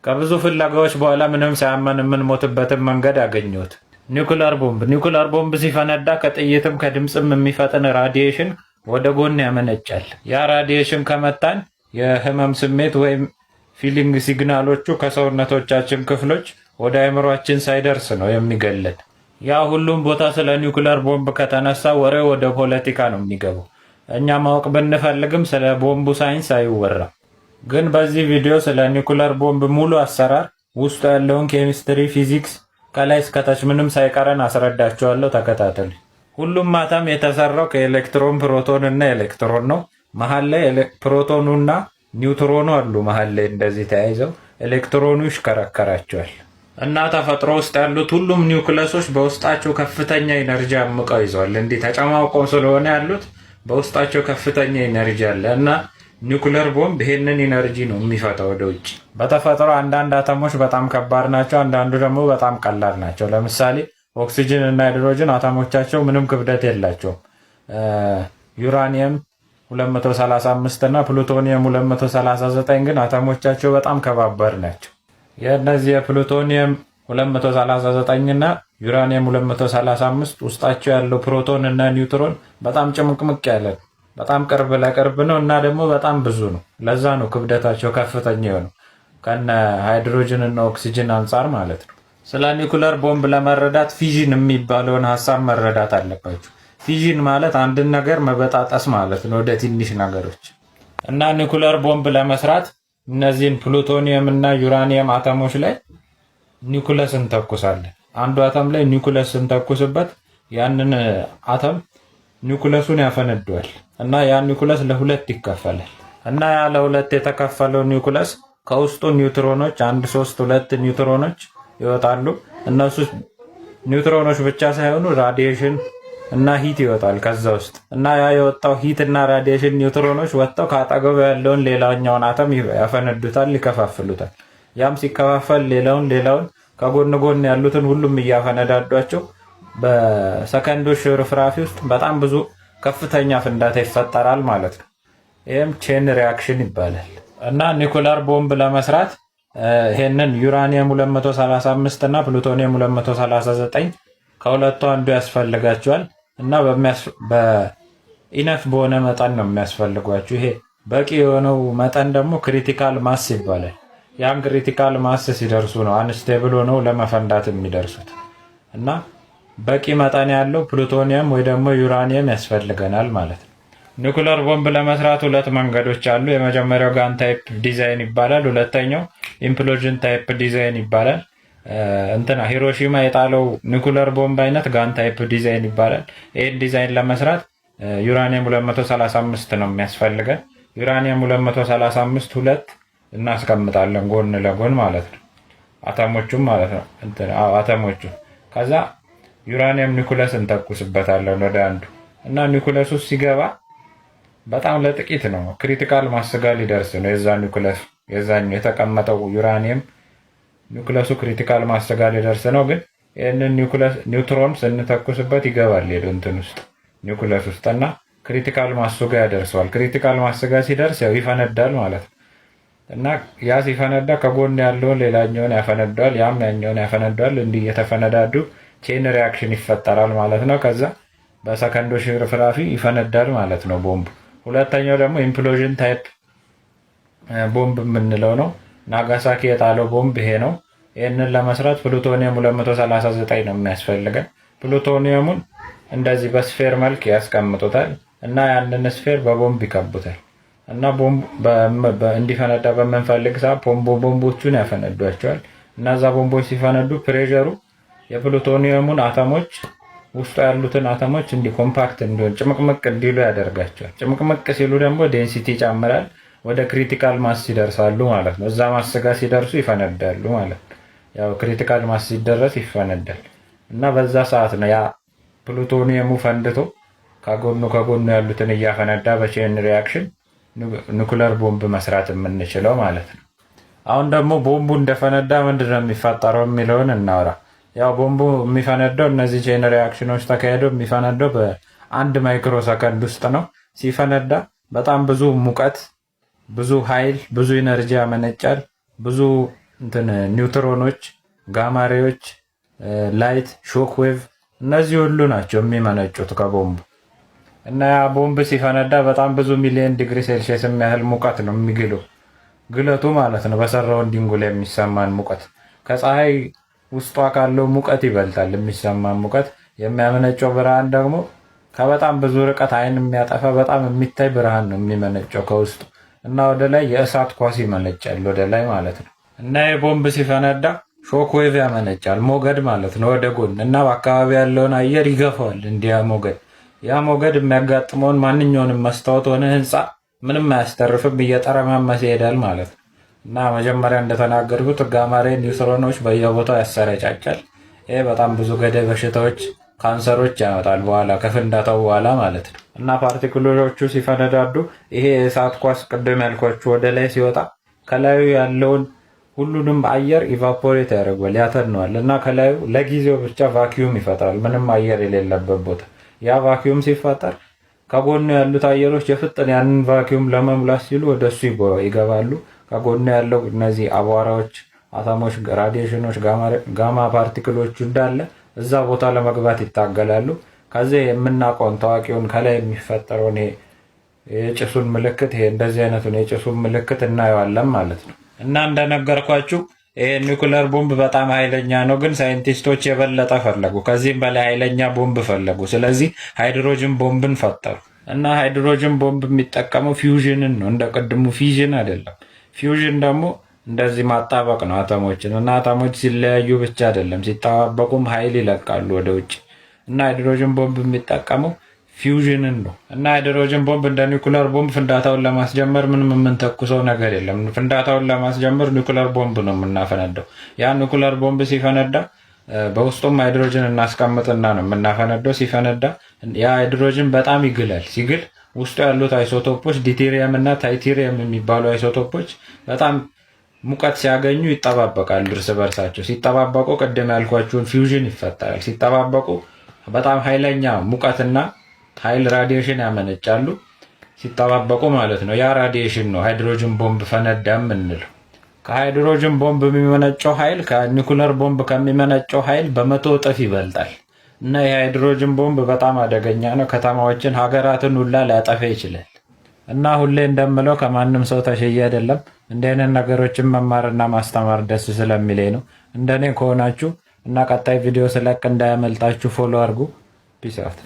ከብዙ ፍለጋዎች በኋላ ምንም ሳያመን የምንሞትበትን መንገድ አገኘሁት። ኒውክለር ቦምብ። ኒውክለር ቦምብ ሲፈነዳ ከጥይትም ከድምፅም የሚፈጥን ራዲዬሽን ወደ ጎን ያመነጫል። ያ ራዲዬሽን ከመታን የህመም ስሜት ወይም ፊሊንግ ሲግናሎቹ ከሰውነቶቻችን ክፍሎች ወደ አእምሯችን ሳይደርስ ነው የሚገለን። ያ ሁሉም ቦታ ስለ ኒውክለር ቦምብ ከተነሳ ወሬው ወደ ፖለቲካ ነው የሚገባው። እኛ ማወቅ ብንፈልግም ስለ ቦምቡ ሳይንስ አይወራም። ግን በዚህ ቪዲዮ ስለ ኒውክለር ቦምብ ሙሉ አሰራር፣ ውስጡ ያለውን ኬሚስትሪ፣ ፊዚክስ ከላይ እስከታች ምንም ሳይቀረን አስረዳችኋለሁ። ተከታተሉ። ሁሉም አተም የተሰራው ከኤሌክትሮን፣ ፕሮቶን እና ኤሌክትሮን ነው። መሀል ላይ ፕሮቶኑና ኒውትሮኑ አሉ። መሀል ላይ እንደዚህ ተያይዘው ኤሌክትሮኑ ይሽከረከራቸዋል። እና ተፈጥሮ ውስጥ ያሉት ሁሉም ኒውክለሶች በውስጣቸው ከፍተኛ ኢነርጂ አምቀው ይዘዋል። እንዲህ ተጨማውቀው ስለሆነ ያሉት በውስጣቸው ከፍተኛ ኢነርጂ አለ እና ኒውክለር ቦምብ ይሄንን ኢነርጂ ነው የሚፈታው ወደ ውጭ። በተፈጥሮ አንዳንድ አተሞች በጣም ከባድ ናቸው፣ አንዳንዱ ደግሞ በጣም ቀላል ናቸው። ለምሳሌ ኦክሲጅን እና ሃይድሮጅን አተሞቻቸው ምንም ክብደት የላቸውም። ዩራኒየም 235 እና ፕሉቶኒየም 239 ግን አተሞቻቸው በጣም ከባባድ ናቸው። የእነዚህ የፕሉቶኒየም 239 እና ዩራኒየም 235 ውስጣቸው ያለው ፕሮቶን እና ኒውትሮን በጣም ጭምቅምቅ ያለ ነው። በጣም ቅርብ ለቅርብ ነው እና ደግሞ በጣም ብዙ ነው። ለዛ ነው ክብደታቸው ከፍተኛ የሆነው ከነ ሃይድሮጅን እና ኦክሲጅን አንጻር ማለት ነው። ስለ ኒውክለር ቦምብ ለመረዳት ፊዥን የሚባለውን ሀሳብ መረዳት አለባችሁ። ፊዥን ማለት አንድን ነገር መበጣጠስ ማለት ነው ወደ ትንሽ ነገሮች። እና ኒውክለር ቦምብ ለመስራት እነዚህን ፕሉቶኒየም እና ዩራኒየም አተሞች ላይ ኒውክለስ እንተኩሳለን። አንዱ አተም ላይ ኒውክለስ እንተኩስበት ያንን አተም ኒውክለሱን ያፈነደዋል እና ያ ኒውክለስ ለሁለት ይከፈላል። እና ያ ለሁለት የተከፈለው ኒውክለስ ከውስጡ ኒውትሮኖች 1 3 2 ኒውትሮኖች ይወጣሉ። እነሱ ኒውትሮኖች ብቻ ሳይሆኑ ራዲዬሽን እና ሂት ይወጣል ከዛ ውስጥ። እና ያ የወጣው ሂት እና ራዲዬሽን ኒውትሮኖች ወጥተው ካጠገቡ ያለውን ሌላኛውን አተም ያፈነዱታል፣ ይከፋፍሉታል። ያም ሲከፋፈል ሌላውን ከጎን ጎን ያሉትን ሁሉም እያፈነዳዷቸው በሰከንዶች ርፍራፊ ውስጥ በጣም ብዙ ከፍተኛ ፍንዳታ ይፈጠራል ማለት ነው። ይህም ቼን ሪያክሽን ይባላል። እና ኒውክለር ቦምብ ለመስራት ይሄንን ዩራኒየም 235 እና ፕሉቶኒየም 239 ከሁለቱ አንዱ ያስፈልጋቸዋል። እና በኢነፍ በሆነ መጠን ነው የሚያስፈልጓቸው። ይሄ በቂ የሆነው መጠን ደግሞ ክሪቲካል ማስ ይባላል። ያም ክሪቲካል ማስ ሲደርሱ ነው አንስቴብል ሆነው ለመፈንዳት የሚደርሱት። እና በቂ መጠን ያለው ፕሉቶኒየም ወይ ደግሞ ዩራኒየም ያስፈልገናል ማለት ነው። ኒውክለር ቦምብ ለመስራት ሁለት መንገዶች አሉ። የመጀመሪያው ጋን ታይፕ ዲዛይን ይባላል። ሁለተኛው ኢምፕሎዥን ታይፕ ዲዛይን ይባላል። ሂሮሺማ የጣለው ኒውክለር ቦምብ አይነት ጋን ታይፕ ዲዛይን ይባላል። ይህን ዲዛይን ለመስራት ዩራኒየም 235 ነው የሚያስፈልገን። ዩራኒየም 235 ሁለት እናስቀምጣለን ጎን ለጎን ማለት ነው። አተሞቹም ማለት ነው አተሞቹ። ከዛ ዩራኒየም ኒውክለስ እንተኩስበታለን ወደ አንዱ እና ኒውክለሱ ሲገባ በጣም ለጥቂት ነው፣ ክሪቲካል ማስ ጋር ሊደርስ ነው የዛ ኒውክለስ የዛኛው የተቀመጠው ዩራኒየም ኒውክለሱ ክሪቲካል ማስ ጋር ሊደርስ ነው። ግን ይህንን ኒውትሮን ስንተኩስበት ይገባል እንትን ውስጥ ኒውክለስ ውስጥ እና ክሪቲካል ማስ ጋር ያደርሰዋል። ክሪቲካል ማስ ጋር ሲደርስ ያው ይፈነዳል ማለት ነው። እና ያ ሲፈነዳ ከጎን ያለውን ሌላኛውን ያፈነዳል፣ ያም ያኛውን ያፈነዳል። እንዲህ የተፈነዳዱ ቼን ሪያክሽን ይፈጠራል ማለት ነው። ከዛ በሰከንዶች ርፍራፊ ይፈነዳል ማለት ነው ቦምቡ። ሁለተኛው ደግሞ ኢምፕሎዥን ታይፕ ቦምብ የምንለው ነው። ናጋሳኪ የጣለው ቦምብ ይሄ ነው። ይህንን ለመስራት ፕሉቶኒየም 239 ነው የሚያስፈልገን። ፕሉቶኒየሙን እንደዚህ በስፌር መልክ ያስቀምጡታል እና ያንን ስፌር በቦምብ ይከቡታል እና እንዲፈነዳ በምንፈልግ ሰዓት ቦምቦቹን ያፈነዷቸዋል። እና እዛ ቦምቦች ሲፈነዱ ፕሬሸሩ የፕሉቶኒየሙን አተሞች ውስጡ ያሉትን አተሞች እንዲህ ኮምፓክት እንዲሆን ጭምቅምቅ እንዲሉ ያደርጋቸዋል። ጭምቅምቅ ሲሉ ደግሞ ዴንሲቲ ይጨምራል፣ ወደ ክሪቲካል ማስ ይደርሳሉ ማለት ነው። እዛ ማስ ጋር ሲደርሱ ይፈነዳሉ ማለት ነው። ያው ክሪቲካል ማስ ሲደረስ ይፈነዳል እና በዛ ሰዓት ነው ያ ፕሉቶኒየሙ ፈንድቶ ከጎኑ ያሉትን እያፈነዳ በቼን ሪያክሽን ኒውክለር ቦምብ መስራት የምንችለው ማለት ነው። አሁን ደግሞ ቦምቡ እንደፈነዳ ምንድነው የሚፈጠረው የሚለውን እናወራ። ያው ቦምቡ የሚፈነዳው እነዚህ ቼን ሪያክሽኖች ተካሄደው የሚፈነዳው በ1 ማይክሮ ሰከንድ ውስጥ ነው። ሲፈነዳ በጣም ብዙ ሙቀት፣ ብዙ ኃይል፣ ብዙ ኢነርጂ ያመነጫል። ብዙ እንትን ኒውትሮኖች፣ ጋማሬዎች፣ ላይት፣ ሾክ ዌቭ እነዚህ ሁሉ ናቸው የሚመነጩት ከቦምቡ እና ያ ቦምብ ሲፈነዳ በጣም ብዙ ሚሊዮን ዲግሪ ሴልሺየስ የሚያህል ሙቀት ነው የሚግለው ግለቱ ማለት ነው። በሰራውንዲንጉ ላይ የሚሰማን ሙቀት ከፀሐይ ውስጧ ካለው ሙቀት ይበልጣል። የሚሰማን ሙቀት የሚያመነጨው ብርሃን ደግሞ ከበጣም ብዙ ርቀት አይን የሚያጠፋ በጣም የሚታይ ብርሃን ነው የሚመነጨው ከውስጡ እና ወደ ላይ የእሳት ኳስ ይመነጫል ወደ ላይ ማለት ነው። እና የቦምብ ሲፈነዳ ሾክ ዌቭ ያመነጫል ሞገድ ማለት ነው ወደ ጎን እና በአካባቢ ያለውን አየር ይገፋዋል። እንዲያ ሞገድ ያ ሞገድ የሚያጋጥመውን ማንኛውንም መስታወት ሆነ ህንፃ ምንም አያስተርፍም፣ እየጠረማመሰ ይሄዳል ማለት ነው። እና መጀመሪያ እንደተናገርኩት ጋማሬ ኒውትሮኖች በየቦታው ያሰረጫጫል። ይሄ በጣም ብዙ ገዳይ በሽታዎች፣ ካንሰሮች ያመጣል በኋላ ከፍንዳታው በኋላ ማለት ነው። እና ፓርቲክሎቹ ሲፈነዳዱ ይሄ የእሳት ኳስ ቅድም ያልኳችሁ ወደ ላይ ሲወጣ ከላዩ ያለውን ሁሉንም አየር ኢቫፖሬት ያደርገዋል፣ ያተነዋል እና ከላዩ ለጊዜው ብቻ ቫኪዩም ይፈጥራል፣ ምንም አየር የሌለበት ቦታ። ያ ቫኪዩም ሲፈጠር ከጎኑ ያሉት አየሮች የፍጥን ያንን ቫኪዩም ለመሙላት ሲሉ ወደሱ ይገባሉ። ከጎኑ ያለው እነዚህ አቧራዎች፣ አተሞች፣ ራዲዬሽኖች፣ ጋማ ፓርቲክሎቹ እንዳለ እዛ ቦታ ለመግባት ይታገላሉ። ከዚህ የምናውቀውን ታዋቂውን ከላይ የሚፈጠረውን የጭሱን ምልክት ይሄ እንደዚህ አይነቱን የጭሱን ምልክት እናየዋለን ማለት ነው። እና እንደነገርኳችሁ ይሄ ኒውክለር ቦምብ በጣም ኃይለኛ ነው፣ ግን ሳይንቲስቶች የበለጠ ፈለጉ፣ ከዚህም በላይ ኃይለኛ ቦምብ ፈለጉ። ስለዚህ ሃይድሮጅን ቦምብን ፈጠሩ። እና ሃይድሮጅን ቦምብ የሚጠቀመው ፊውዥንን ነው፣ እንደ ቅድሙ ፊዥን አይደለም። ፊውዥን ደግሞ እንደዚህ ማጣበቅ ነው አተሞችን። እና አተሞች ሲለያዩ ብቻ አይደለም ሲጠባበቁም ኃይል ይለቃሉ ወደ ውጭ። እና ሃይድሮጅን ቦምብ የሚጠቀመው ፊውዥንን ነው። እና ሃይድሮጅን ቦምብ እንደ ኒውክለር ቦምብ ፍንዳታውን ለማስጀመር ምንም የምንተኩሰው ነገር የለም። ፍንዳታውን ለማስጀመር ኒውክለር ቦምብ ነው የምናፈነዳው። ያ ኒውክለር ቦምብ ሲፈነዳ በውስጡም ሃይድሮጅን እናስቀምጥና ነው የምናፈነዳው። ሲፈነዳ ያ ሃይድሮጅን በጣም ይግላል። ሲግል ውስጡ ያሉት አይሶቶፖች ዲቴሪየም እና ታይቴሪየም የሚባሉ አይሶቶፖች በጣም ሙቀት ሲያገኙ ይጠባበቃሉ እርስ በርሳቸው። ሲጠባበቁ ቅድም ያልኳችሁን ፊውዥን ይፈጠራል። ሲጠባበቁ በጣም ኃይለኛ ሙቀትና ኃይል ራዲዬሽን ያመነጫሉ ሲጠባበቁ ማለት ነው። ያ ራዲዬሽን ነው ሃይድሮጅን ቦምብ ፈነዳ የምንለው። ከሃይድሮጅን ቦምብ የሚመነጨው ኃይል ከኒኩለር ቦምብ ከሚመነጨው ኃይል በ100 እጥፍ ይበልጣል። እና የሃይድሮጅን ቦምብ በጣም አደገኛ ነው። ከተማዎችን፣ ሀገራትን ሁላ ሊያጠፋ ይችላል። እና ሁሌ እንደምለው ከማንም ሰው ተሽዬ አይደለም፣ እንዲህ አይነት ነገሮችን መማርና ማስተማር ደስ ስለሚለኝ ነው። እንደኔ ከሆናችሁ እና ቀጣይ ቪዲዮ ስለቅ እንዳያመልጣችሁ ፎሎ አድርጉ። ፒስ አውት።